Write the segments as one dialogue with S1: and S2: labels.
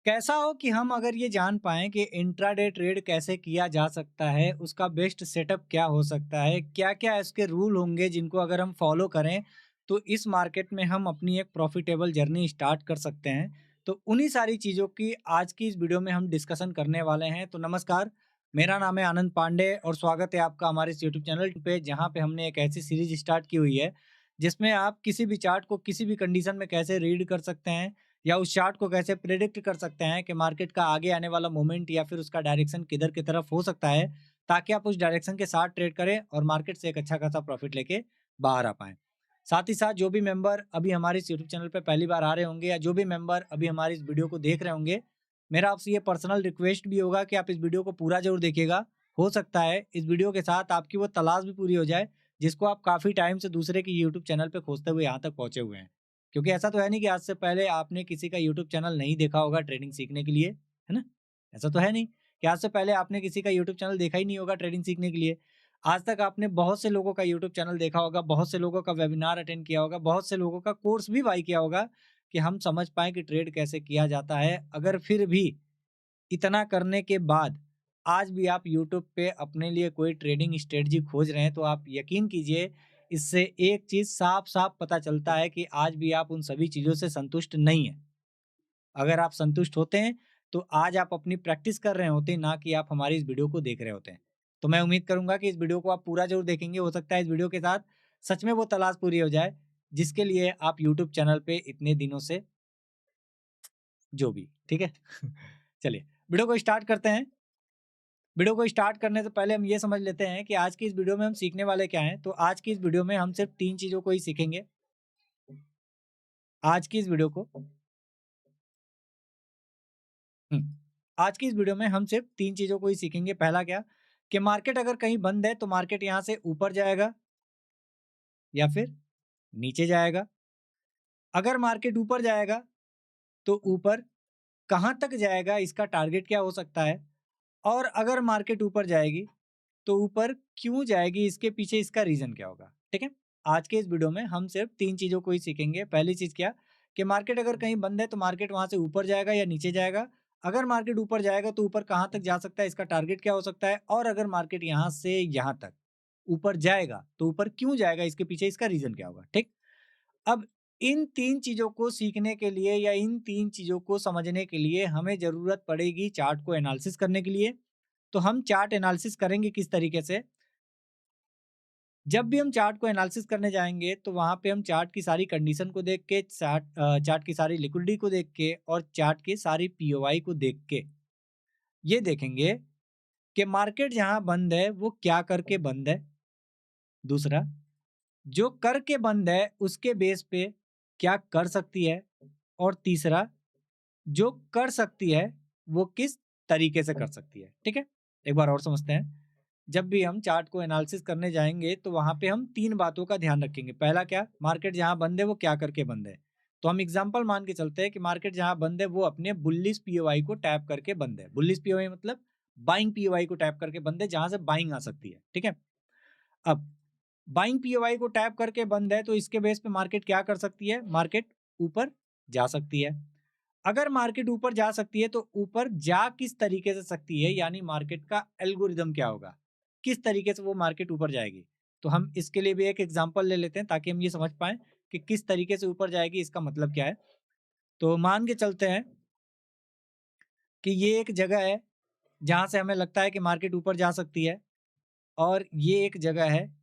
S1: कैसा हो कि हम अगर ये जान पाएँ कि इंट्राडे ट्रेड कैसे किया जा सकता है, उसका बेस्ट सेटअप क्या हो सकता है, क्या-क्या इसके रूल होंगे जिनको अगर हम फॉलो करें, तो इस मार्केट में हम अपनी एक प्रॉफ़िटेबल जर्नी स्टार्ट कर सकते हैं। तो उन्हीं सारी चीज़ों की आज की इस वीडियो में हम डिस्कशन करने वाले हैं। तो नमस्कार, मेरा नाम है आनंद पांडे और स्वागत है आपका हमारे इस यूट्यूब चैनल पे, जहाँ पे हमने एक ऐसी सीरीज़ स्टार्ट की हुई है, जिसमें आप किसी भी चार्ट को किसी भी कंडीशन में कैसे रीड कर सकते हैं या उस चार्ट को कैसे प्रेडिक्ट कर सकते हैं कि मार्केट का आगे आने वाला मोमेंट या फिर उसका डायरेक्शन किधर की तरफ हो सकता है, ताकि आप उस डायरेक्शन के साथ ट्रेड करें और मार्केट से एक अच्छा खासा प्रॉफिट लेके बाहर आ पाएँ। साथ ही साथ जो भी मेंबर अभी हमारे इस यूट्यूब चैनल पे पहली बार आ रहे होंगे या जो भी मेंबर अभी हमारी इस वीडियो को देख रहे होंगे, मेरा आपसे ये पर्सनल रिक्वेस्ट भी होगा कि आप इस वीडियो को पूरा ज़रूर देखिएगा। हो सकता है इस वीडियो के साथ आपकी वो तलाश भी पूरी हो जाए, जिसको आप काफ़ी टाइम से दूसरे के यूट्यूब चैनल पे खोजते हुए यहाँ तक पहुँचे हुए हैं। क्योंकि ऐसा तो है नहीं कि आज से पहले आपने किसी का यूट्यूब चैनल नहीं देखा होगा ट्रेडिंग सीखने के लिए, है ना? ऐसा तो है नहीं कि आज से पहले आपने किसी का यूट्यूब चैनल देखा ही नहीं होगा ट्रेडिंग सीखने के लिए। आज तक आपने बहुत से लोगों का यूट्यूब चैनल देखा होगा, बहुत से लोगों का वेबिनार अटेंड किया होगा, बहुत से लोगों का कोर्स भी बाय किया होगा कि हम समझ पाएँ कि ट्रेड कैसे किया जाता है। अगर फिर भी इतना करने के बाद आज भी आप यूट्यूब पे अपने लिए कोई ट्रेडिंग स्ट्रेटजी खोज रहे हैं, तो आप यकीन कीजिए इससे एक चीज़ साफ-साफ पता चलता है कि आज भी आप उन सभी चीज़ों से संतुष्ट नहीं हैं। अगर आप संतुष्ट होते हैं, तो आज आप अपनी प्रैक्टिस कर रहे होते, ना कि आप हमारी इस वीडियो को देख रहे होते हैं। तो मैं उम्मीद करूँगा कि इस वीडियो को आप पूरा ज़रूर देखेंगे। हो सकता है इस वीडियो के साथ सच में वो तलाश पूरी हो जाए, जिसके लिए आप यूट्यूब चैनल पे इतने दिनों से जो भी, ठीक है? चलिए, वीडियो को स्टार्ट करते हैं। वीडियो को स्टार्ट करने से पहले हम ये समझ लेते हैं कि आज की इस वीडियो में हम सीखने वाले क्या हैं। तो आज की इस वीडियो में हम सिर्फ़ 3 चीज़ों को ही सीखेंगे। आज की इस वीडियो को हुँ, आज की इस वीडियो में हम सिर्फ़ 3 चीज़ों को ही सीखेंगे। पहला क्या? कि मार्केट अगर कहीं बंद है तो मार्केट यहाँ से ऊपर जाएगा या फिर नीचे जाएगा। अगर मार्केट ऊपर जाएगा तो ऊपर कहाँ तक जाएगा, इसका टारगेट क्या हो सकता है? और अगर मार्केट ऊपर जाएगी तो ऊपर क्यों जाएगी, इसके पीछे इसका रीज़न क्या होगा? ठीक है? आज के इस वीडियो में हम सिर्फ़ 3 चीज़ों को ही सीखेंगे। पहली चीज़ क्या? कि मार्केट अगर कहीं बंद है तो मार्केट वहाँ से ऊपर जाएगा या नीचे जाएगा? अगर मार्केट ऊपर जाएगा तो ऊपर कहाँ तक जा सकता है, इसका टारगेट क्या हो सकता है? और अगर मार्केट यहाँ से यहाँ तक ऊपर जाएगा, तो ऊपर क्यों जाएगा, इसके पीछे इसका रीज़न क्या होगा? ठीक? अब इन 3 चीज़ों को सीखने के लिए या इन 3 चीज़ों को समझने के लिए हमें ज़रूरत पड़ेगी चार्ट को एनालिसिस करने के लिए। तो हम चार्ट एनालिसिस करेंगे किस तरीके से? जब भी हम चार्ट को एनालिसिस करने जाएँगे, तो वहाँ पे हम चार्ट की सारी कंडीशन को देख के, चार्ट की सारी लिक्विडिटी को देख के और चार्ट की सारी पीओआई को देख के, ये देखेंगे कि मार्केट जहाँ बंद है, वो क्या करके बंद है? दूसरा, जो करके बंद है, उसके बेस पे क्या कर सकती है? और तीसरा, जो कर सकती है, वो किस तरीके से कर सकती है? ठीक है? एक बार और समझते हैं। जब भी हम चार्ट को एनालिसिस करने जाएँगे, तो वहाँ पे हम 3 बातों का ध्यान रखेंगे। पहला क्या? मार्केट जहाँ बंद है, वो क्या करके बंद है? तो हम एग्ज़ाम्पल मान के चलते हैं कि मार्केट जहाँ बंद है, वो अपने बुलिश पीओआई को टैप करके बंद है। बुलिश पीओआई मतलब बाइंग पीओआई को टैप करके बंद है, जहाँ से बाइंग आ सकती है। ठीक है? अब बाइंग पीओआई को टैप करके बंद है, तो इसके बेस पे मार्केट क्या कर सकती है? मार्केट ऊपर जा सकती है। अगर मार्केट ऊपर जा सकती है, तो ऊपर जा किस तरीके से सकती है? यानी मार्केट का एल्गोरिदम क्या होगा? किस तरीके से वो मार्केट ऊपर जाएगी? तो हम इसके लिए भी एक एग्ज़ाम्पल ले लेते हैं, ताकि हम ये समझ पाएँ कि किस तरीके से ऊपर जाएगी, इसका मतलब क्या है। तो मान के चलते हैं कि ये एक जगह है, जहाँ से हमें लगता है कि मार्केट ऊपर जा सकती है, और ये एक जगह है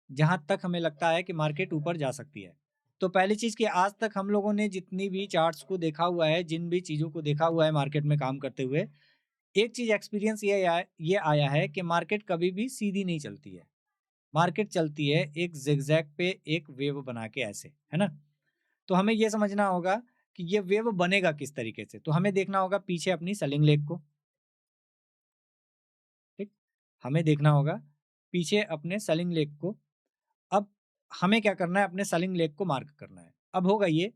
S1: जहाँ तक हमें लगता है कि मार्केट ऊपर जा सकती है। तो पहली चीज़ कि आज तक हम लोगों ने जितनी भी चार्ट्स को देखा हुआ है, जिन भी चीज़ों को देखा हुआ है मार्केट में काम करते हुए, एक चीज़ एक्सपीरियंस ये आया है कि मार्केट कभी भी सीधी नहीं चलती है। मार्केट चलती है एक ज़िगज़ैग पे, एक वेव बना के ऐसे, है ना? तो हमें ये समझना होगा कि ये वेव बनेगा किस तरीके से। तो हमें देखना होगा पीछे अपनी सेलिंग लेग को, ठीक? हमें देखना होगा पीछे अपने सेलिंग लेग को। अब हमें क्या करना है, अपने सेलिंग लेग को मार्क करना है। अब होगा ये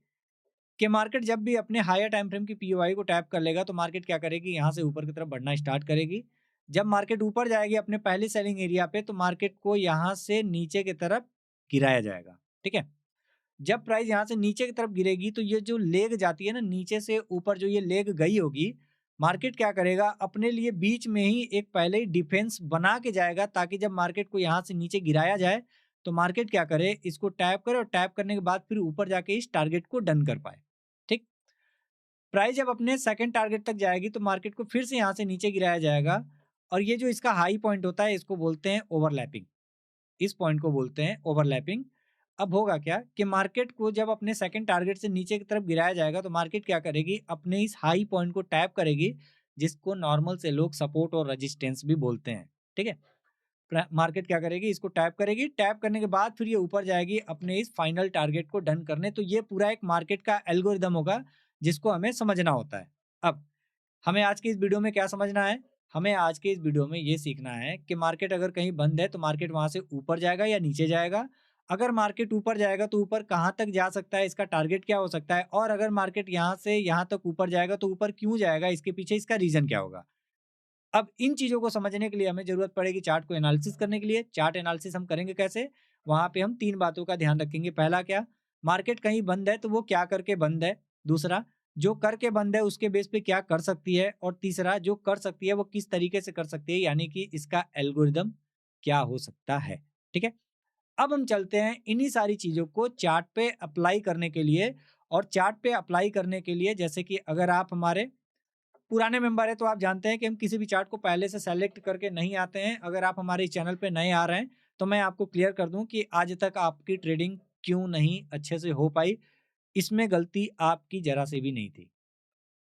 S1: कि मार्केट जब भी अपने हायर टाइम फ्रेम की पीओआई को टैप कर लेगा, तो मार्केट क्या करेगी, यहाँ से ऊपर की तरफ बढ़ना स्टार्ट करेगी। जब मार्केट ऊपर जाएगी अपने पहले सेलिंग एरिया पे, तो मार्केट को यहाँ से नीचे की तरफ गिराया जाएगा, ठीक है? जब प्राइस यहाँ से नीचे की तरफ गिरेगी तो ये जो लेग जाती है ना नीचे से ऊपर जो ये लेग गई होगी, मार्केट क्या करेगा अपने लिए बीच में ही एक पहले ही डिफेंस बना के जाएगा ताकि जब मार्केट को यहाँ से नीचे गिराया जाए तो मार्केट क्या करे इसको टैप करे और टैप करने के बाद फिर ऊपर जाके इस टारगेट को डन कर पाए। ठीक। प्राइस जब अपने सेकंड टारगेट तक जाएगी तो मार्केट को फिर से यहाँ से नीचे गिराया जाएगा और ये जो इसका हाई पॉइंट होता है इसको बोलते हैं ओवरलैपिंग। इस पॉइंट को बोलते हैं ओवरलैपिंग। अब होगा क्या कि मार्केट को जब अपने सेकंड टारगेट से नीचे की तरफ गिराया जाएगा तो मार्केट क्या करेगी अपने इस हाई पॉइंट को टैप करेगी, जिसको नॉर्मल से लोग सपोर्ट और रेजिस्टेंस भी बोलते हैं। ठीक है। मार्केट क्या करेगी इसको टैप करेगी, टैप करने के बाद फिर ये ऊपर जाएगी अपने इस फाइनल टारगेट को डन करने। तो ये पूरा एक मार्केट का एल्गोरिदम होगा जिसको हमें समझना होता है। अब हमें आज की इस वीडियो में क्या समझना है? हमें आज के इस वीडियो में ये सीखना है कि मार्केट अगर कहीं बंद है तो मार्केट वहाँ से ऊपर जाएगा या नीचे जाएगा? अगर मार्केट ऊपर जाएगा तो ऊपर कहाँ तक जा सकता है, इसका टारगेट क्या हो सकता है? और अगर मार्केट यहाँ से यहाँ तक ऊपर जाएगा तो ऊपर क्यों जाएगा? इसके पीछे इसका रीज़न क्या होगा? अब इन चीज़ों को समझने के लिए हमें ज़रूरत पड़ेगी चार्ट को एनालिसिस करने के लिए। चार्ट एनालिसिस हम करेंगे कैसे? वहाँ पे हम 3 बातों का ध्यान रखेंगे। पहला क्या? मार्केट कहीं बंद है तो वो क्या करके बंद है? दूसरा, जो करके बंद है उसके बेस पे क्या कर सकती है? और तीसरा, जो कर सकती है वो किस तरीके से कर सकती है? यानी कि इसका एल्गोरिदम क्या हो सकता है? ठीक है? अब हम चलते हैं इन्हीं सारी चीज़ों को चार्ट पे अप्लाई करने के लिए। और चार्ट पे अप्लाई करने के लिए जैसे कि अगर आप हमारे पुराने मेंबर हैं तो आप जानते हैं कि हम किसी भी चार्ट को पहले से सेलेक्ट करके नहीं आते हैं। अगर आप हमारे इस चैनल पे नए आ रहे हैं तो मैं आपको क्लियर कर दूं कि आज तक आपकी ट्रेडिंग क्यों नहीं अच्छे से हो पाई। इसमें गलती आपकी जरा से भी नहीं थी।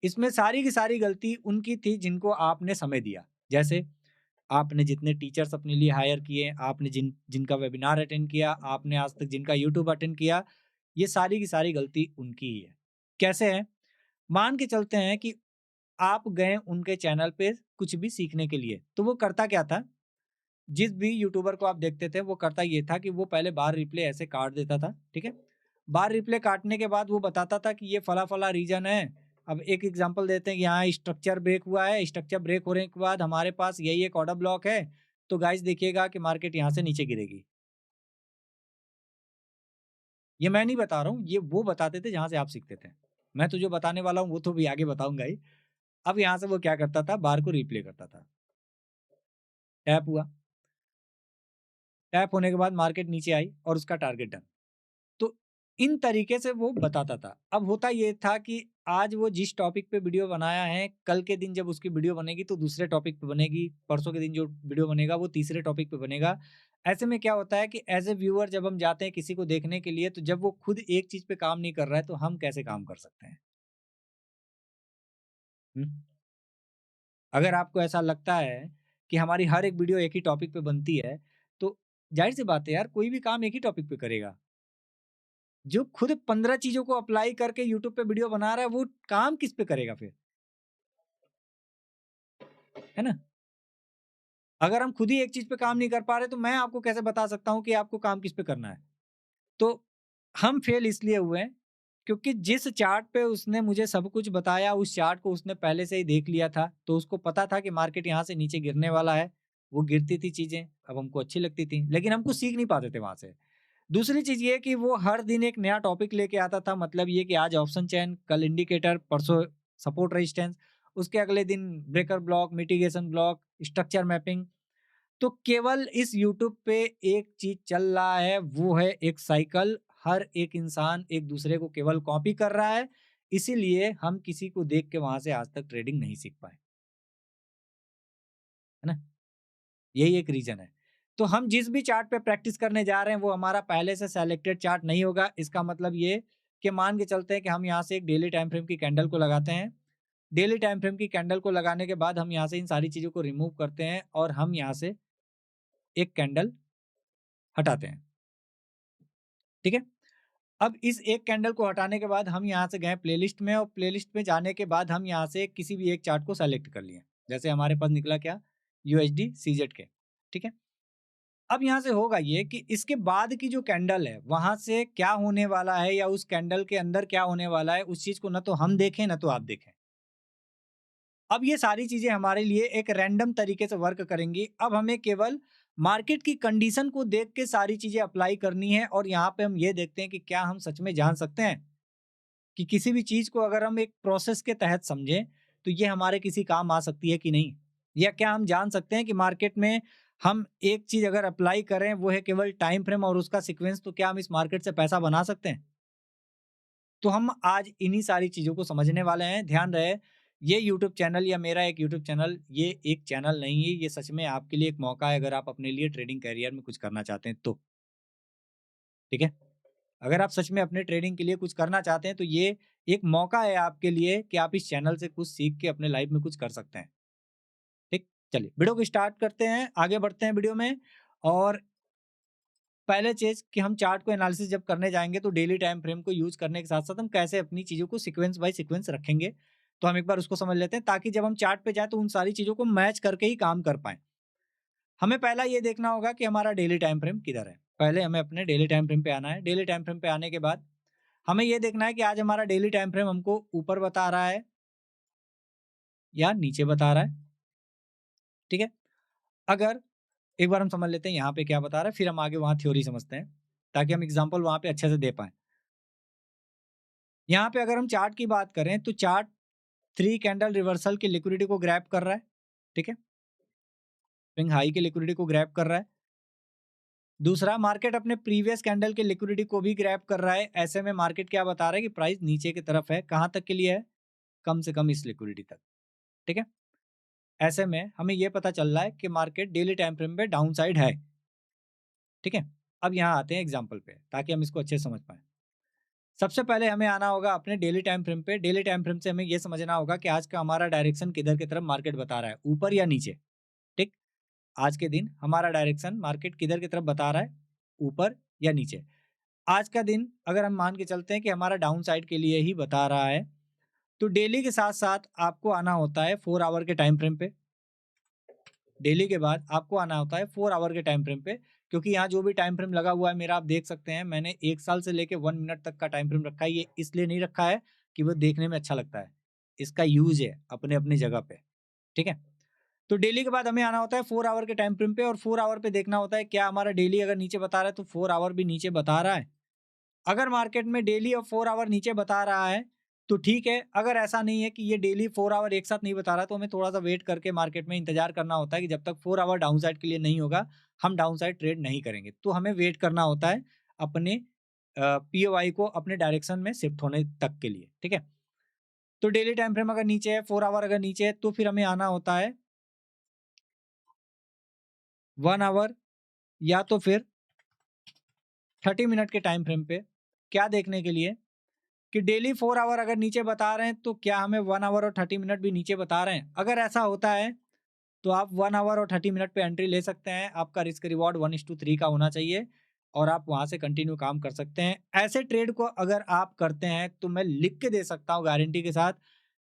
S1: इसमें सारी की सारी गलती उनकी थी जिनको आपने समय दिया। जैसे आपने जितने टीचर्स अपने लिए हायर किए, आपने जिनका वेबिनार अटेंड किया, आपने आज तक जिनका यूट्यूब अटेंड किया, ये सारी की सारी गलती उनकी ही है। कैसे है? मान के चलते हैं कि आप गए उनके चैनल पे कुछ भी सीखने के लिए, तो वो करता क्या था? जिस भी यूट्यूबर को आप देखते थे, वो करता ये था कि वो पहले बार रिप्ले ऐसे काट देता था, ठीक है? बार रिप्ले काटने के बाद वो बताता था कि ये फला-फला रीज़न है। अब एक एग्ज़ाम्पल देते हैं कि यहाँ स्ट्रक्चर ब्रेक हुआ है, स्ट्रक्चर ब्रेक होने के बाद हमारे पास यही एक ऑर्डर ब्लॉक है, तो गाइज़ देखिएगा कि मार्केट यहाँ से नीचे गिरेगी। ये मैं नहीं बता रहा हूँ, ये वो बताते थे जहाँ से आप सीखते थे। मैं तो जो बताने वाला हूँ, वो तो भी आगे बताऊँगा ही। अब यहाँ से वो क्या करता था, बार को रिप्ले करता था। टैप हुआ, टैप होने के बाद मार्केट नीचे आई और उसका टारगेट डन। तो इन तरीके से वो बताता था। अब होता ये था कि आज वो जिस टॉपिक पे वीडियो बनाया है, कल के दिन जब उसकी वीडियो बनेगी तो दूसरे टॉपिक पे बनेगी, परसों के दिन जो वीडियो बनेगा वो तीसरे टॉपिक पे बनेगा। ऐसे में क्या होता है कि एज़ अ व्यूअर जब हम जाते हैं किसी को देखने के लिए तो जब वो खुद एक चीज़ पे काम नहीं कर रहा है तो हम कैसे काम कर सकते हैं? हुँ? अगर आपको ऐसा लगता है कि हमारी हर एक वीडियो एक ही टॉपिक पे बनती है, तो ज़ाहिर-सी बात है यार कोई भी काम एक ही टॉपिक पे करेगा। जो खुद 15 चीज़ों को अप्लाई करके यूट्यूब पे वीडियो बना रहा है, वो काम किस पे करेगा फिर? है ना? अगर हम खुद ही एक चीज़ पे काम नहीं कर पा रहे, तो मैं आपको कैसे बता सकता हूँ कि आपको काम किस पे करना है? तो हम फेल इसलिए हुए हैं, क्योंकि जिस चार्ट पे उसने मुझे सब कुछ बताया, उस चार्ट को उसने पहले से ही देख लिया था। तो उसको पता था कि मार्केट यहाँ से नीचे गिरने वाला है। वो गिरती थी चीज़ें, अब हमको अच्छी लगती थी, लेकिन हम कुछ सीख नहीं पाते थे वहाँ से। दूसरी चीज़ ये कि वो हर दिन एक नया टॉपिक लेके आता था, मतलब ये कि आज ऑप्शन चेन, कल इंडिकेटर, परसों सपोर्ट रेजिस्टेंस, उसके अगले दिन breaker block, mitigation block, structure mapping. तो केवल इस यूट्यूब पे एक चीज़ चल रहा है, वो है एक साइकिल। हर एक इंसान एक दूसरे को केवल कॉपी कर रहा है, इसीलिए हम किसी को देख के वहाँ से आज तक ट्रेडिंग नहीं सीख पाए, है ना? यही एक रीज़न है। तो हम जिस भी चार्ट पे प्रैक्टिस करने जा रहे हैं, वो हमारा पहले से सेलेक्टेड चार्ट नहीं होगा। इसका मतलब ये कि मान के चलते हैं कि हम यहाँ से एक डेली टाइम फ्रेम की कैंडल को लगाते हैं। डेली टाइम फ्रेम की कैंडल को लगाने के बाद हम यहाँ से इन सारी चीज़ों को रिमूव करते हैं और हम यहाँ से एक कैंडल हटाते हैं, ठीक है? अब इस एक कैंडल को हटाने के बाद हम यहाँ से गए प्लेलिस्ट में और प्लेलिस्ट में जाने के बाद हम यहाँ से किसी भी एक चार्ट को सेलेक्ट कर लिए। जैसे हमारे पास निकला क्या? यूएसडी सीजेड के, ठीक है? अब यहाँ से होगा ये कि इसके बाद की जो कैंडल है, वहाँ से क्या होने वाला है या उस कैंडल के अंदर क्या होने वाला है, उस चीज़ को ना तो हम देखें, ना तो आप देखें। अब ये सारी चीज़ें हमारे लिए एक रैंडम तरीके से वर्क करेंगी। अब हमें केवल मार्केट की कंडीशन को देख के सारी चीज़ें अप्लाई करनी है और यहाँ पे हम ये देखते हैं कि क्या हम सच में जान सकते हैं कि किसी भी चीज़ को अगर हम एक प्रोसेस के तहत समझें, तो ये हमारे किसी काम आ सकती है कि नहीं? या क्या हम जान सकते हैं कि मार्केट में हम एक चीज़ अगर अप्लाई करें, वो है केवल टाइम फ्रेम और उसका सीक्वेंस, तो क्या हम इस मार्केट से पैसा बना सकते हैं? तो हम आज इन्हीं सारी चीज़ों को समझने वाले हैं। ध्यान रहे, ये यूट्यूब चैनल या मेरा एक यूट्यूब चैनल, ये एक चैनल नहीं है, ये सच में आपके लिए एक मौका है अगर आप अपने लिए ट्रेडिंग करियर में कुछ करना चाहते हैं तो। ठीक है? अगर आप सच में अपने ट्रेडिंग के लिए कुछ करना चाहते हैं, तो ये एक मौका है आपके लिए कि आप इस चैनल से कुछ सीख के अपने लाइफ में कुछ कर सकते हैं। ठीक? चलिए, वीडियो को स्टार्ट करते हैं, आगे बढ़ते हैं वीडियो में। और पहले चीज़ कि हम चार्ट को एनालिसिस जब करने जाएँगे, तो डेली टाइम फ्रेम को यूज़ करने के साथ-साथ हम कैसे अपनी चीज़ों को सीक्वेंस बाय सीक्वेंस रखेंगे। तो हम एक बार उसको समझ लेते हैं, ताकि जब हम चार्ट पे जाएँ, तो उन सारी चीज़ों को मैच करके ही काम कर पाएँ। हमें पहला ये देखना होगा कि हमारा डेली टाइम फ्रेम किधर है। पहले हमें अपने डेली टाइम फ्रेम पे आना है। डेली टाइम फ्रेम पे आने के बाद हमें ये देखना है कि आज हमारा डेली टाइम फ्रेम हमको ऊपर बता रहा है या नीचे बता रहा है, ठीक है? अगर एक बार हम समझ लेते हैं यहाँ पे क्या बता रहा है, फिर हम आगे वहाँ थ्योरी समझते हैं, ताकि हम एग्ज़ाम्पल वहाँ पे अच्छे से दे पाएँ। यहाँ पे अगर हम चार्ट की बात करें, तो चार्ट 3 कैंडल रिवर्सल की लिक्विडिटी को ग्रैब कर रहा है, ठीक है? स्विंग हाई की लिक्विडिटी को ग्रैब कर रहा है। दूसरा, मार्केट अपने प्रीवियस कैंडल की लिक्विडिटी को भी ग्रैब कर रहा है। ऐसे में मार्केट क्या बता रहा है कि प्राइस नीचे की तरफ है, कहाँ तक के लिए है? कम से कम इस लिक्विडिटी तक, ठीक है? ऐसे में हमें ये पता चल रहा है कि मार्केट डेली टाइम फ्रेम पे डाउन साइड है, ठीक है? अब यहाँ आते हैं एग्जाम्पल पे, ताकि हम इसको अच्छे से समझ पाएँ। सबसे पहले हमें आना होगा अपने डेली टाइम फ्रेम पे। डेली टाइम फ्रेम से हमें ये समझना होगा कि आज का हमारा डायरेक्शन किधर की तरफ मार्केट बता रहा है, ऊपर या नीचे, ठीक? आज के दिन हमारा डायरेक्शन मार्केट किधर की तरफ बता रहा है, ऊपर या नीचे? आज का दिन अगर हम मान के चलते हैं कि हमारा डाउन साइड के लिए ही बता रहा है, तो डेली के साथ-साथ आपको आना होता है 4 आवर के टाइम फ्रेम पे। डेली के बाद आपको आना होता है 4 आवर के टाइम फ्रेम पे, क्योंकि यहाँ जो भी टाइम फ्रेम लगा हुआ है मेरा, आप देख सकते हैं मैंने 1 साल से लेके 1 मिनट तक का टाइम फ्रेम रखा है। ये इसलिए नहीं रखा है कि वो देखने में अच्छा लगता है। इसका यूज़ है अपने-अपनी जगह पे, ठीक है? तो डेली के बाद हमें आना होता है 4 आवर के टाइम फ्रेम पे, और 4 आवर पे देखना होता है क्या हमारा डेली अगर नीचे बता रहा है, तो 4 आवर भी नीचे बता रहा है। अगर मार्केट में डेली और 4 आवर नीचे बता रहा है, तो ठीक है। अगर ऐसा नहीं है कि ये डेली 4 आवर एक साथ नहीं बता रहा, तो हमें थोड़ा-सा वेट करके मार्केट में इंतज़ार करना होता है कि जब तक 4 आवर डाउन साइड के लिए नहीं होगा, हम डाउन साइड ट्रेड नहीं करेंगे। तो हमें वेट करना होता है अपने पीओआई को अपने डायरेक्शन में शिफ्ट होने तक के लिए, ठीक है? तो डेली टाइम फ्रेम अगर नीचे है, 4 आवर अगर नीचे है, तो फिर हमें आना होता है 1 आवर या तो फिर 30 मिनट के टाइम फ्रेम पे। क्या देखने के लिए कि डेली 4 आवर अगर नीचे बता रहे हैं, तो क्या हमें 1 आवर और 30 मिनट भी नीचे बता रहे हैं? अगर ऐसा होता है, तो आप 1 आवर और 30 मिनट पे एंट्री ले सकते हैं। आपका रिस्क रिवॉर्ड 1:3 का होना चाहिए और आप वहाँ से कंटिन्यू काम कर सकते हैं। ऐसे ट्रेड को अगर आप करते हैं, तो मैं लिख के दे सकता हूँ गारंटी के साथ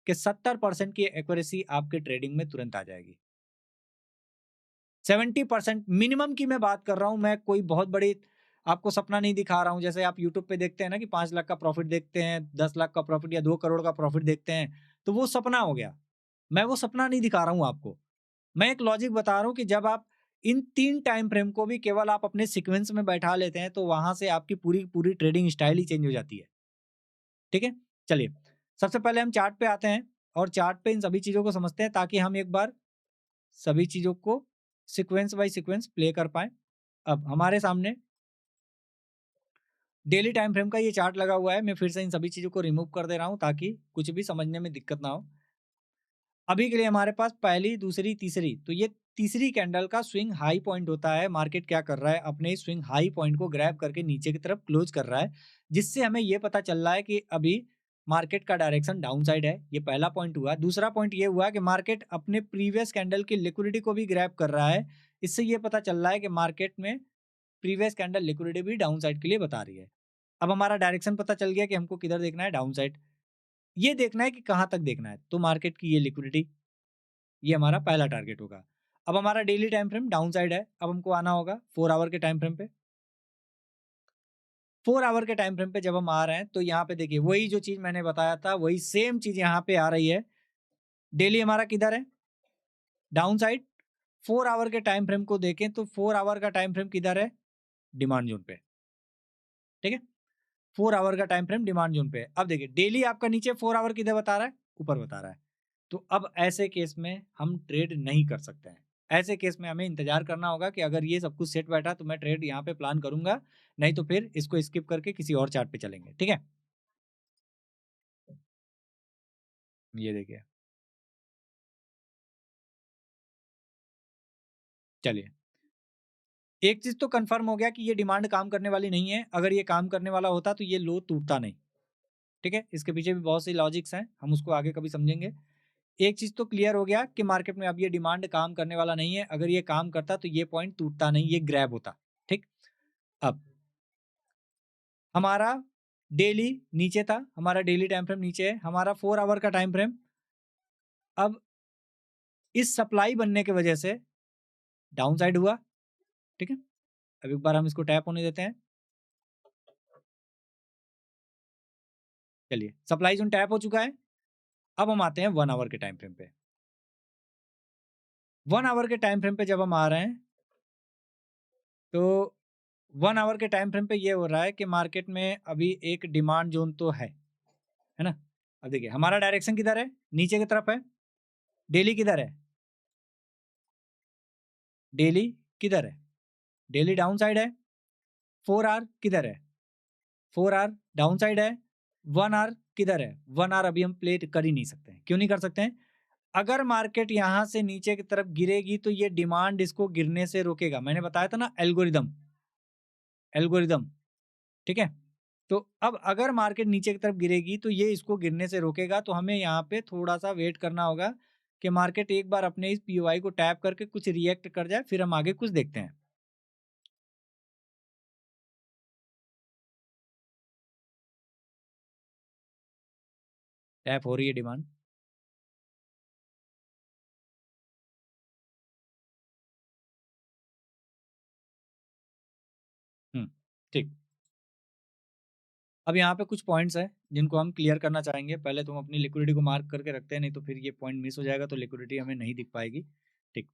S1: कि 70% की एक्यूरेसी आपके ट्रेडिंग में तुरंत आ जाएगी। 70% मिनिमम की मैं बात कर रहा हूँ, मैं कोई बहुत बड़ी आपको सपना नहीं दिखा रहा हूँ। जैसे आप यूट्यूब पे देखते हैं ना कि 5 लाख का प्रॉफिट देखते हैं, 10 लाख का प्रॉफिट या 2 करोड़ का प्रॉफिट देखते हैं, तो वो सपना हो गया। मैं वो सपना नहीं दिखा रहा हूँ आपको। मैं एक लॉजिक बता रहा हूँ कि जब आप इन 3 टाइम फ्रेम को भी केवल आप अपने सीक्वेंस में बैठा लेते हैं, तो वहाँ से आपकी पूरी ट्रेडिंग स्टाइल ही चेंज हो जाती है। ठीक है? चलिए, सबसे पहले हम चार्ट पे आते हैं और चार्ट पे इन सभी चीज़ों को समझते हैं, ताकि हम एक बार सभी चीज़ों को सीक्वेंस बाय सीक्वेंस प्ले कर पाएँ। अब हमारे सामने डेली टाइम फ्रेम का ये चार्ट लगा हुआ है। मैं फिर से इन सभी चीज़ों को रिमूव कर दे रहा हूँ, ताकि कुछ भी समझने में दिक्कत ना हो। अभी के लिए हमारे पास पहली, दूसरी, तीसरी, तो ये तीसरी कैंडल का स्विंग हाई पॉइंट होता है। मार्केट क्या कर रहा है, अपने स्विंग हाई पॉइंट को ग्रैब करके नीचे की तरफ क्लोज कर रहा है, जिससे हमें ये पता चल रहा है कि अभी मार्केट का डायरेक्शन डाउन साइड है। ये पहला पॉइंट हुआ। दूसरा पॉइंट ये हुआ कि मार्केट अपने प्रीवियस कैंडल की लिक्विडिटी को भी ग्रैब कर रहा है। इससे ये पता चल रहा है कि मार्केट में प्रीवियस कैंडल लिक्विडिटी भी डाउन साइड के लिए बता रही है। अब हमारा डायरेक्शन पता चल गया कि हमको किधर देखना है, डाउन साइड। ये देखना है कि कहाँ तक देखना है, तो मार्केट की ये लिक्विडिटी, ये हमारा पहला टारगेट होगा। अब हमारा daily time frame down side है। अब हमको आना होगा 4 आवर के टाइम फ्रेम पे। 4 आवर के टाइम फ्रेम पे जब हम आ रहे हैं, तो यहाँ पे देखिए वही जो चीज़ मैंने बताया था, वही सेम चीज़ यहाँ पे आ रही है। डेली हमारा किधर है? Down side. 4 आवर के टाइम फ्रेम को देखें तो 4 आवर का टाइम फ्रेम किधर है? डिमांड ज़ोन पे, ठीक है? 4 आवर का टाइम फ्रेम डिमांड ज़ोन पे है। अब देखिए डेली आपका नीचे 4 आवर किधर बता रहा है? ऊपर बता रहा है। तो अब ऐसे केस में हम ट्रेड नहीं कर सकते हैं। ऐसे केस में हमें इंतज़ार करना होगा कि अगर ये सब कुछ सेट बैठा तो मैं ट्रेड यहाँ पे प्लान करूँगा, नहीं तो फिर इसको स्किप करके किसी और चार्ट पे चलेंगे, ठीक है? ये देखिए, चलिए। एक चीज़ तो कन्फर्म हो गया कि ये डिमांड काम करने वाली नहीं है। अगर ये काम करने वाला होता तो ये लो टूटता नहीं, ठीक है? इसके पीछे भी बहुत सी लॉजिक्स हैं, हम उसको आगे कभी समझेंगे। एक चीज़ तो क्लियर हो गया कि मार्केट में अब ये डिमांड काम करने वाला नहीं है। अगर ये काम करता तो ये पॉइंट टूटता नहीं, ये ग्रैब होता, ठीक? अब हमारा डेली नीचे था, हमारा डेली टाइम फ्रेम नीचे है, हमारा 4 आवर का टाइम फ्रेम अब इस सप्लाई बनने की वजह से डाउन साइड हुआ, ठीक है? अब एक बार हम इसको टैप होने देते हैं। चलिए, सप्लाई ज़ोन टैप हो चुका है। अब हम आते हैं 1 आवर के टाइम फ्रेम पे। 1 आवर के टाइम फ्रेम पे जब हम आ रहे हैं, तो 1 आवर के टाइम फ्रेम पे ये हो रहा है कि मार्केट में अभी एक डिमांड ज़ोन तो है ना? अब देखिए हमारा डायरेक्शन किधर है? नीचे की तरफ है। डेली किधर है? डेली किधर है? डेली डाउन साइड है। 4 आवर किधर है? 4 आवर डाउन साइड है। 1 आवर किधर है? 1 आवर अभी हम प्ले कर ही नहीं सकते हैं। क्यों नहीं कर सकते हैं? अगर मार्केट यहाँ से नीचे की तरफ गिरेगी तो ये डिमांड इसको गिरने से रोकेगा। मैंने बताया था ना एल्गोरिदम, एल्गोरिदम, ठीक है? तो अब अगर मार्केट नीचे की तरफ गिरेगी तो ये इसको गिरने से रोकेगा, तो हमें यहाँ पे थोड़ा-सा वेट करना होगा कि मार्केट एक बार अपने इस पीओआई को टैप करके कुछ रिएक्ट कर जाए, फिर हम आगे कुछ देखते हैं। टैप हो रही है डिमांड। हुँ, ठीक। अब यहाँ पे कुछ पॉइंट्स हैं जिनको हम क्लियर करना चाहेंगे। पहले तो हम अपनी लिक्विडिटी को मार्क करके रखते हैं, नहीं तो फिर ये पॉइंट मिस हो जाएगा तो लिक्विडिटी हमें नहीं दिख पाएगी। ठीक।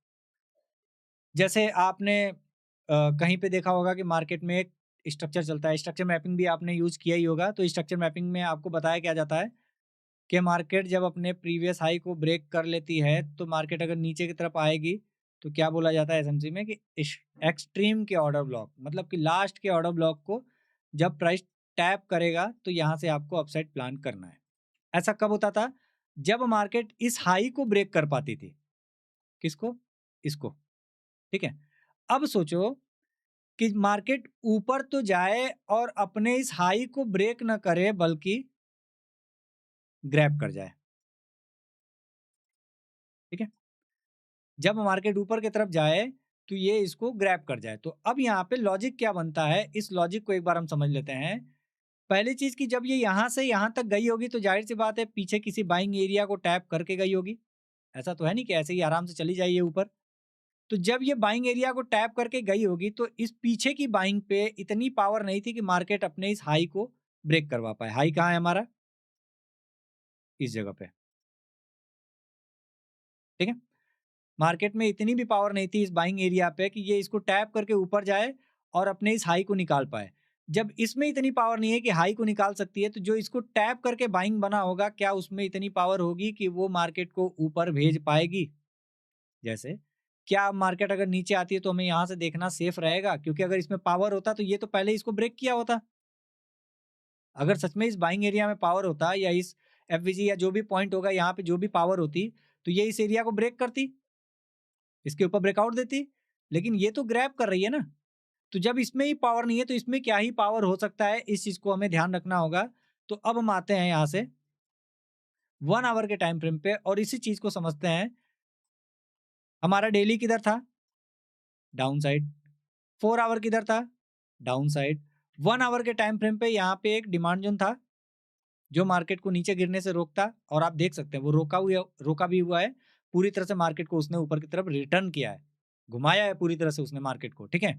S1: जैसे आपने कहीं पे देखा होगा कि मार्केट में एक स्ट्रक्चर चलता है, स्ट्रक्चर मैपिंग भी आपने यूज़ किया ही होगा। तो स्ट्रक्चर मैपिंग में आपको बताया क्या जाता है कि मार्केट जब अपने प्रीवियस हाई को ब्रेक कर लेती है, तो मार्केट अगर नीचे की तरफ आएगी, तो क्या बोला जाता है एसएमसी में कि एक्सट्रीम के ऑर्डर ब्लॉक मतलब कि लास्ट के ऑर्डर ब्लॉक को जब प्राइस टैप करेगा, तो यहाँ से आपको अपसाइड प्लान करना है। ऐसा कब होता था? जब मार्केट इस हाई को ब्रेक कर पाती थी। किसको? इसको, ठीक है? अब सोचो कि मार्केट ऊपर तो जाए और अपने इस हाई को ब्रेक ना करे बल्कि ग्रैब कर जाए, ठीक है? जब मार्केट ऊपर की तरफ जाए, तो ये इसको ग्रैब कर जाए। तो अब यहाँ पे लॉजिक क्या बनता है, इस लॉजिक को एक बार हम समझ लेते हैं। पहली चीज़ कि जब ये यहाँ से यहाँ तक गई होगी, तो ज़ाहिर-सी बात है पीछे किसी बाइंग एरिया को टैप करके गई होगी। ऐसा तो है नहीं कि ऐसे ही आराम से चली जाइए ऊपर। तो जब ये बाइंग एरिया को टैप करके गई होगी, तो इस पीछे की बाइंग पे इतनी पावर नहीं थी कि मार्केट अपने इस हाई को ब्रेक करवा पाए। हाई कहाँ है हमारा? इस जगह पे, ठीक है? मार्केट में इतनी भी पावर नहीं थी इस बाइंग एरिया पे कि ये इसको टैप करके ऊपर जाए और अपने इस हाई को निकाल पाए। जब इसमें इतनी पावर नहीं है कि हाई को निकाल सकती है, तो जो इसको टैप करके बाइंग बना होगा, क्या उसमें इतनी पावर होगी कि वो मार्केट को ऊपर भेज पाएगी? जैसे, क्या मार्केट अगर नीचे आती है तो हमें यहाँ से देखना सेफ रहेगा? क्योंकि अगर इसमें पावर होता तो ये तो पहले इसको ब्रेक किया होता। अगर सच में इस बाइंग एरिया में पावर होता या इस एफवीजी या जो भी पॉइंट होगा यहाँ पे जो भी पावर होती, तो ये इस एरिया को ब्रेक करती, इसके ऊपर ब्रेकआउट देती। लेकिन ये तो ग्रैब कर रही है ना, तो जब इसमें ही पावर नहीं है तो इसमें क्या ही पावर हो सकता है, इस चीज़ को हमें ध्यान रखना होगा। तो अब हम आते हैं यहाँ से 1 आवर के टाइम फ्रेम पे और इसी चीज़ को समझते हैं। हमारा डेली किधर था? Down side. 4 आवर किधर था? Down side. 1 आवर के टाइम फ्रेम पे यहाँ पे एक डिमांड ज़ोन था, जो मार्केट को नीचे गिरने से रोकता और आप देख सकते हैं वो रोका भी हुआ है। पूरी तरह से मार्केट को उसने ऊपर की तरफ रिटर्न किया है, घुमाया है पूरी तरह से उसने मार्केट को, ठीक है?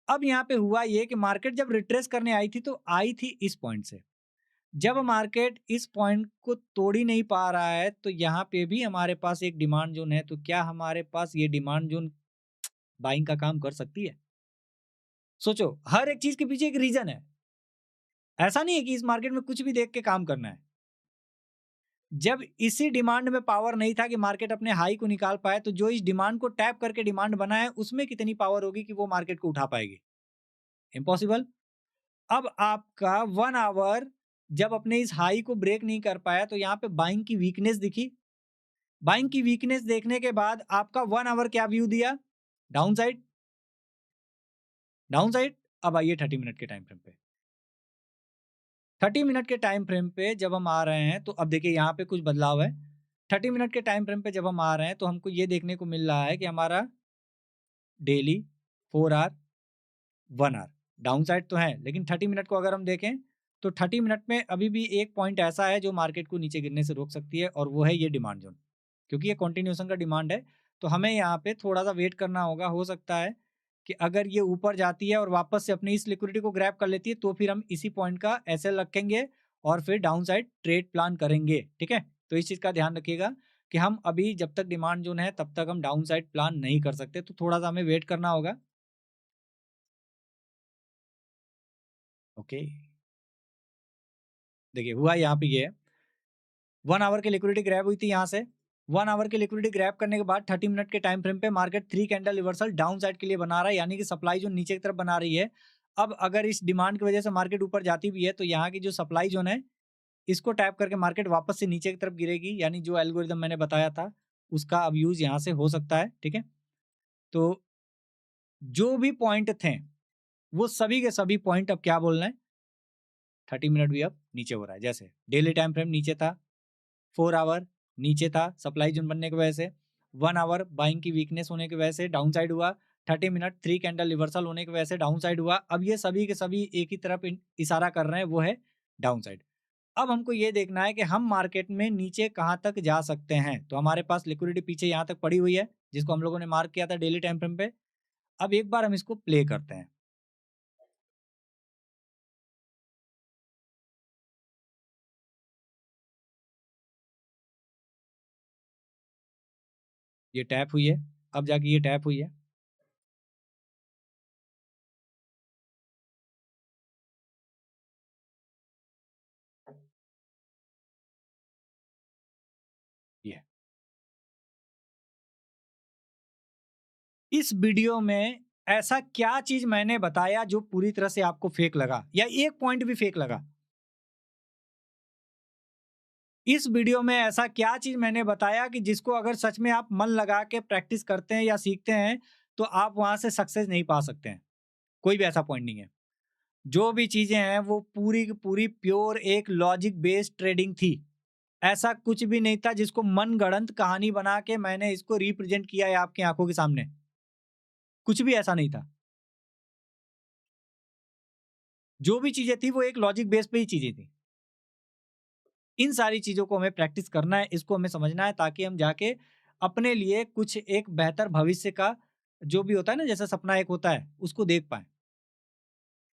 S1: अब यहाँ पे हुआ ये कि मार्केट जब रिट्रेस करने आई थी, तो आई थी इस पॉइंट से। जब मार्केट इस पॉइंट को तोड़ ही नहीं पा रहा है, तो यहाँ पे भी हमारे पास एक डिमांड ज़ोन है। तो क्या हमारे पास ये डिमांड ज़ोन बाइंग का काम कर सकती है? सोचो, हर एक चीज़ के पीछे एक रीज़न है। ऐसा नहीं है कि इस मार्केट में कुछ भी देख के काम करना है। जब इसी डिमांड में पावर नहीं था कि मार्केट अपने हाई को निकाल पाए, तो जो इस डिमांड को टैप करके डिमांड बना है, उसमें कितनी पावर होगी कि वो मार्केट को उठा पाएगी? इम्पॉसिबल। अब आपका 1 आवर जब अपने इस हाई को ब्रेक नहीं कर पाया, तो यहाँ पे बाइंग की वीकनेस दिखी। बाइंग की वीकनेस देखने के बाद आपका 1 आवर क्या व्यू दिया? Down side. Down side. अब आइए 30 मिनट के टाइम फ्रेम पे। 30 मिनट के टाइम फ्रेम पे जब हम आ रहे हैं, तो अब देखिए यहाँ पे कुछ बदलाव है। 30 मिनट के टाइम फ्रेम पे जब हम आ रहे हैं, तो हमको ये देखने को मिल रहा है कि हमारा daily 4 hour, 1 hour down side तो है, लेकिन 30 मिनट को अगर हम देखें, तो 30 मिनट में अभी भी एक पॉइंट ऐसा है जो मार्केट को नीचे गिरने से रोक सकती है, और वो है ये डिमांड जोन। क्योंकि ये कंटिन्यूएशन का डिमांड है, तो हमें यहाँ पे थोड़ा-सा वेट करना होगा। हो सकता है कि अगर ये ऊपर जाती है और वापस से अपनी इस लिक्विडिटी को ग्रैब कर लेती है, तो फिर हम इसी पॉइंट का एसएल रखेंगे और फिर डाउन साइड ट्रेड प्लान करेंगे, ठीक है? तो इस चीज़ का ध्यान रखिएगा कि हम अभी जब तक डिमांड जोन है, तब तक हम डाउन साइड प्लान नहीं कर सकते, तो थोड़ा-सा हमें वेट करना होगा। ओके, देखिए हुआ यहाँ पे ये है, 1 आवर की लिक्विडिटी ग्रैब हुई थी यहाँ से। 1 आवर की लिक्विडिटी ग्रैब करने के बाद 30 मिनट के टाइम फ्रेम पे market 3 candle reversal down side के लिए बना रहा है, यानी कि सप्लाई जोन नीचे की तरफ बना रही है। अब अगर इस डिमांड की वजह से मार्केट ऊपर जाती भी है, तो यहाँ की जो सप्लाई जोन है, इसको टैप करके मार्केट वापस से नीचे की तरफ गिरेगी, यानी जो एल्गोरिदम मैंने बताया था, उसका अब यूज़ यहाँ से हो सकता है, ठीक है? तो जो भी पॉइंट थे, वो सभी के सभी पॉइंट अब क्या बोल रहे हैं, 30 मिनट भी अब नीचे हो रहा है। जैसे डेली टाइम फ्रेम नीचे था, 4 आवर नीचे था सप्लाई जोन बनने की वजह से, 1 आवर बाइंग की वीकनेस होने की वजह से डाउन साइड हुआ, 30 मिनट 3 कैंडल रिवर्सल होने की वजह से डाउन साइड हुआ। अब ये सभी के सभी एक ही तरफ इशारा कर रहे हैं, वो है डाउन साइड। अब हमको ये देखना है कि हम मार्केट में नीचे कहाँ तक जा सकते हैं। तो हमारे पास लिक्विडिटी पीछे यहाँ तक पड़ी हुई है, जिसको हम लोगों ने मार्क किया था डेली टाइम फ्रेम पे। अब एक बार हम इसको प्ले करते हैं। ये टैप हुई है, अब जाके ये टैप हुई है। ये इस वीडियो में ऐसा क्या चीज़ मैंने बताया जो पूरी तरह से आपको फेक लगा, या एक पॉइंट भी फेक लगा? इस वीडियो में ऐसा क्या चीज़ मैंने बताया कि जिसको अगर सच में आप मन लगा के प्रैक्टिस करते हैं या सीखते हैं, तो आप वहाँ से सक्सेस नहीं पा सकते हैं? कोई भी ऐसा पॉइंट नहीं है। जो भी चीज़ें हैं वो पूरी की पूरी प्योर एक लॉजिक बेस्ड ट्रेडिंग थी। ऐसा कुछ भी नहीं था जिसको मनगढ़ंत कहानी बना के मैंने इसको रिप्रेजेंट किया है आपकी आँखों के सामने। कुछ भी ऐसा नहीं था। जो भी चीज़ें थी वो एक लॉजिक बेस पे ही चीज़ें थी। इन सारी चीज़ों को हमें प्रैक्टिस करना है, इसको हमें समझना है, ताकि हम जाके अपने लिए कुछ एक बेहतर भविष्य का जो भी होता है ना, जैसे सपना एक होता है, उसको देख पाएँ।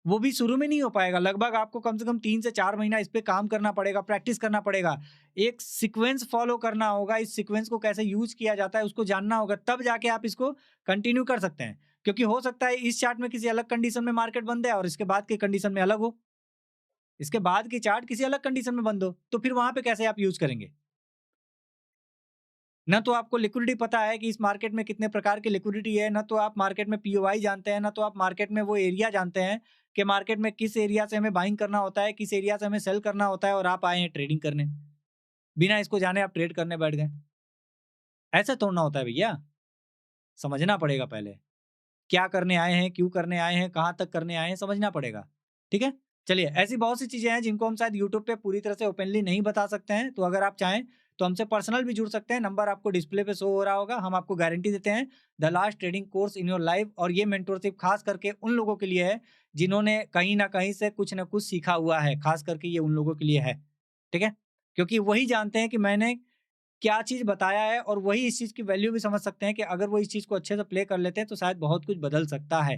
S1: वो भी शुरू में नहीं हो पाएगा, लगभग आपको कम से कम 3 से 4 महीना इस पे काम करना पड़ेगा, प्रैक्टिस करना पड़ेगा। एक सीक्वेंस फ़ॉलो करना होगा, इस सीक्वेंस को कैसे यूज़ किया जाता है उसको जानना होगा, तब जाके आप इसको कंटिन्यू कर सकते हैं। क्योंकि हो सकता है इस चार्ट में किसी अलग कंडीशन में मार्केट बंद है और इसके बाद की कंडीशन में अलग हो। इसके बाद की चार्ट किसी अलग कंडीशन में बंद हो, तो फिर वहाँ पे कैसे आप यूज़ करेंगे? ना तो आपको लिक्विडिटी पता है कि इस मार्केट में कितने प्रकार की लिक्विडिटी है, ना तो आप मार्केट में पीओआई जानते हैं, ना तो आप मार्केट में वो एरिया जानते हैं कि मार्केट में किस एरिया से हमें बाइंग करना होता है, किस एरिया से हमें सेल करना होता है, और आप आए हैं ट्रेडिंग करने। बिना इसको जाने आप ट्रेड करने बैठ गए। ऐसा थोड़ी ना होता है भैया, समझना पड़ेगा पहले। क्या करने आए हैं, क्यों करने आए हैं, कहाँ तक करने आए हैं, समझना पड़ेगा। ठीक है? चलिए, ऐसी बहुत सी चीज़ें हैं जिनको हम शायद यूट्यूब पे पूरी तरह से ओपनली नहीं बता सकते हैं, तो अगर आप चाहें तो हमसे पर्सनल भी जुड़ सकते हैं, नंबर आपको डिस्प्ले पे शो हो रहा होगा। हम आपको गारंटी देते हैं the last trading course in your life, और ये मेंटरशिप खास करके उन लोगों के लिए है जिन्होंने कहीं न कहीं से कुछ न कुछ सीखा हुआ है, खास करके ये उन लोगों के लिए है। ठीक है? क्योंकि वही जानते हैं कि मैंने क्या चीज़ बताया है, और वही इस चीज़ की वैल्यू भी समझ सकते हैं कि अगर वो इस चीज़ को अच्छे से प्ले कर लेते हैं तो शायद बहुत कुछ बदल सकता है।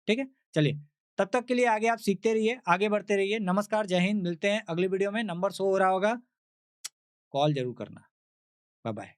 S1: ठीक है? चलिए, तब तक के लिए आगे आप सीखते रहिए, आगे बढ़ते रहिए। नमस्कार, जय हिंद, मिलते हैं अगली वीडियो में। नंबर शो हो रहा होगा, कॉल ज़रूर करना। Bye bye.